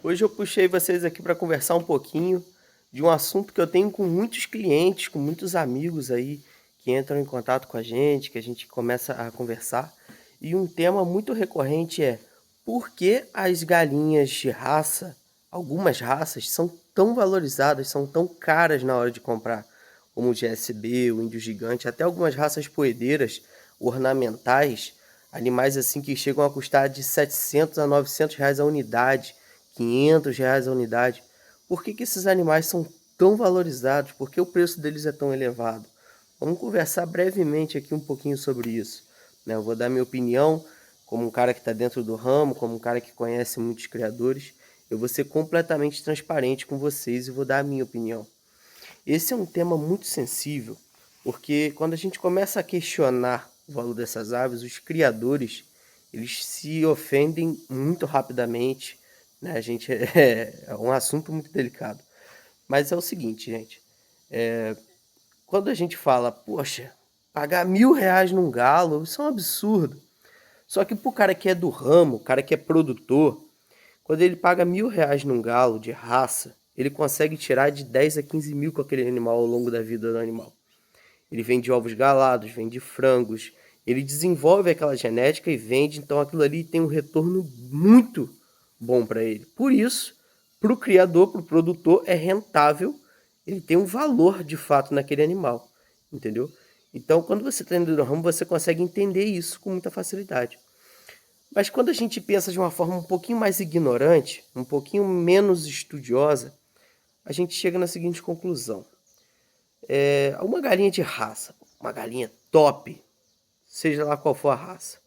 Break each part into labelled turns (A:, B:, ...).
A: Hoje eu puxei vocês aqui para conversar um pouquinho de um assunto que eu tenho com muitos clientes, com muitos amigos aí que entram em contato com a gente, que a gente começa a conversar. E um tema muito recorrente é: por que as galinhas de raça, algumas raças, são tão valorizadas, são tão caras na hora de comprar, como o GSB, o índio gigante, até algumas raças poedeiras, ornamentais, animais assim que chegam a custar de 700 a 900 reais a unidade, 500 reais a unidade. Por que esses animais são tão valorizados? Por que o preço deles é tão elevado? Vamos conversar brevemente aqui um pouquinho sobre isso, né? Eu vou dar minha opinião como um cara que está dentro do ramo, como um cara que conhece muitos criadores. Eu vou ser completamente transparente com vocês e vou dar a minha opinião. Esse é um tema muito sensível, porque quando a gente começa a questionar o valor dessas aves, os criadores, eles se ofendem muito rapidamente, né? A gente é um assunto muito delicado. Mas é o seguinte, gente, quando a gente fala, poxa, pagar R$ 1.000 num galo, isso é um absurdo. Só que pro cara que é do ramo, o cara que é produtor, quando ele paga R$ 1.000 num galo de raça, ele consegue tirar de 10 a 15 mil com aquele animal ao longo da vida do animal. Ele vende ovos galados, vende frangos, ele desenvolve aquela genética e vende, então aquilo ali tem um retorno muito bom para ele. Por isso, para o criador, para o produtor, é rentável, ele tem um valor de fato naquele animal, entendeu? Então, quando você está dentro do ramo, você consegue entender isso com muita facilidade. Mas quando a gente pensa de uma forma um pouquinho mais ignorante, um pouquinho menos estudiosa, a gente chega na seguinte conclusão. Uma galinha de raça, uma galinha top, seja lá qual for a raça,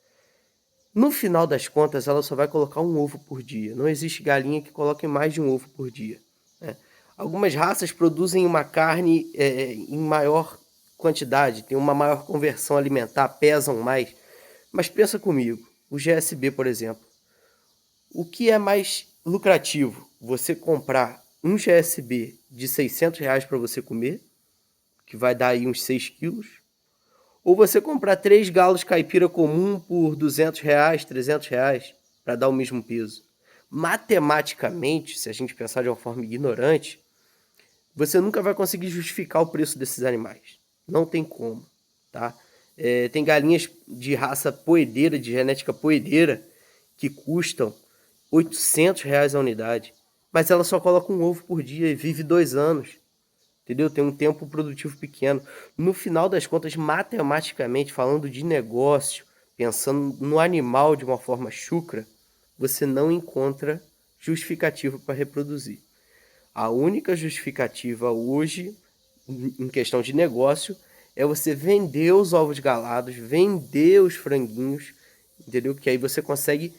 A: no final das contas ela só vai colocar um ovo por dia. Não existe galinha que coloque mais de um ovo por dia, né? Algumas raças produzem uma carne em maior quantidade, tem uma maior conversão alimentar, pesam mais. Mas pensa comigo, o GSB, por exemplo. O que é mais lucrativo? Você comprar um GSB de R$ 600 para você comer, que vai dar aí uns 6 quilos, ou você comprar 3 galos caipira comum por R$ 200, R$ 300 para dar o mesmo peso. Matematicamente, se a gente pensar de uma forma ignorante, você nunca vai conseguir justificar o preço desses animais. Não tem como, tá? Tem galinhas de raça poedeira, de genética poedeira, que custam R$ 800 a unidade, mas ela só coloca um ovo por dia e vive 2 anos, entendeu? Tem um tempo produtivo pequeno. No final das contas, matematicamente, falando de negócio, pensando no animal de uma forma chucra, você não encontra justificativa para reproduzir. A única justificativa hoje, em questão de negócio, é você vender os ovos galados, vender os franguinhos, entendeu? Que aí você consegue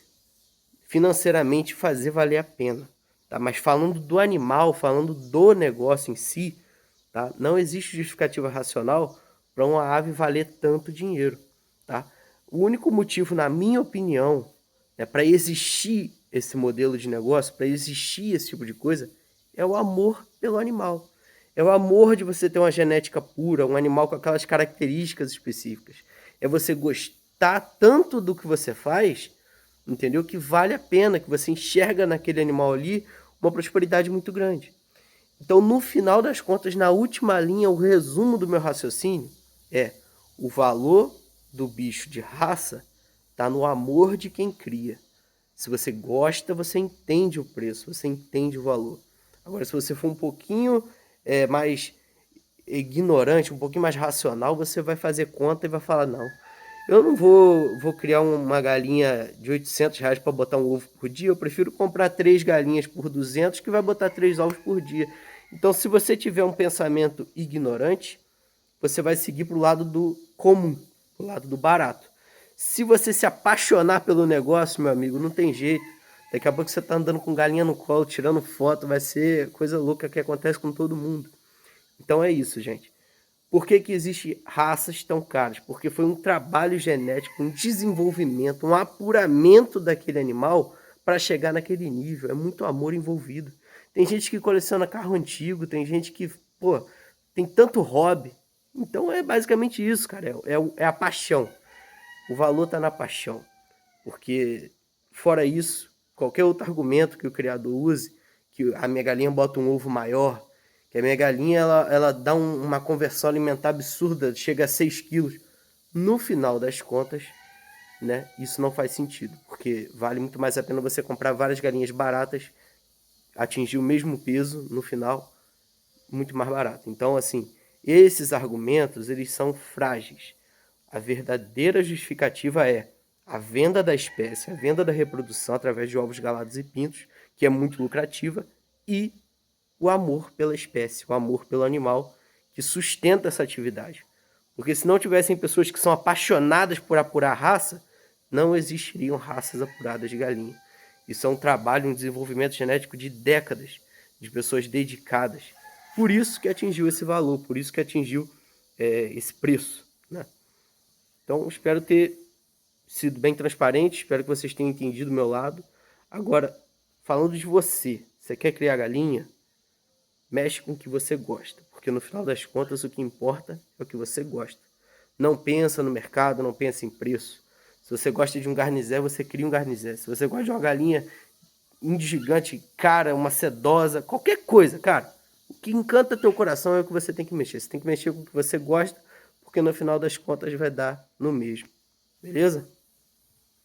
A: financeiramente fazer valer a pena, tá? Mas falando do animal, falando do negócio em si, tá? Não existe justificativa racional para uma ave valer tanto dinheiro, tá? O único motivo, na minha opinião, para existir esse modelo de negócio, para existir esse tipo de coisa, é o amor pelo animal. É o amor de você ter uma genética pura, um animal com aquelas características específicas. É você gostar tanto do que você faz, entendeu? Que vale a pena, que você enxerga naquele animal ali uma prosperidade muito grande. Então, no final das contas, na última linha, o resumo do meu raciocínio é: o valor do bicho de raça está no amor de quem cria. Se você gosta, você entende o preço, você entende o valor. Agora, se você for um pouquinho mais ignorante, um pouquinho mais racional, você vai fazer conta e vai falar: não, eu não vou criar uma galinha de R$ 800 para botar um ovo por dia, eu prefiro comprar 3 galinhas por 200 que vai botar 3 ovos por dia. Então, se você tiver um pensamento ignorante, você vai seguir para o lado do comum, para o lado do barato. Se você se apaixonar pelo negócio, meu amigo, não tem jeito. Daqui a pouco você está andando com galinha no colo, tirando foto, vai ser coisa louca que acontece com todo mundo. Então é isso, gente. Por que existem raças tão caras? Porque foi um trabalho genético, um desenvolvimento, um apuramento daquele animal para chegar naquele nível. É muito amor envolvido. Tem gente que coleciona carro antigo, tem gente que, pô, tem tanto hobby. Então é basicamente isso, cara. É a paixão. O valor está na paixão. Porque, fora isso, qualquer outro argumento que o criador use, que a minha galinha bota um ovo maior, que a minha galinha ela dá uma conversão alimentar absurda, chega a 6 quilos. No final das contas, né, isso não faz sentido, porque vale muito mais a pena você comprar várias galinhas baratas, atingir o mesmo peso no final, muito mais barato. Então, assim, esses argumentos, eles são frágeis. A verdadeira justificativa é a venda da espécie, a venda da reprodução através de ovos galados e pintos, que é muito lucrativa, e o amor pela espécie, o amor pelo animal, que sustenta essa atividade. Porque se não tivessem pessoas que são apaixonadas por apurar raça, não existiriam raças apuradas de galinha. Isso é um trabalho, um desenvolvimento genético de décadas, de pessoas dedicadas. Por isso que atingiu esse valor, por isso que atingiu esse preço, né? Então, espero ter sido bem transparente, espero que vocês tenham entendido o meu lado. Agora, falando de você, você quer criar galinha? Mexe com o que você gosta, porque no final das contas o que importa é o que você gosta. Não pensa no mercado, não pensa em preço. Se você gosta de um garnizé, você cria um garnizé. Se você gosta de uma galinha gigante, cara, uma sedosa, qualquer coisa, cara, o que encanta teu coração é o que você tem que mexer. Você tem que mexer com o que você gosta, porque no final das contas vai dar no mesmo. Beleza?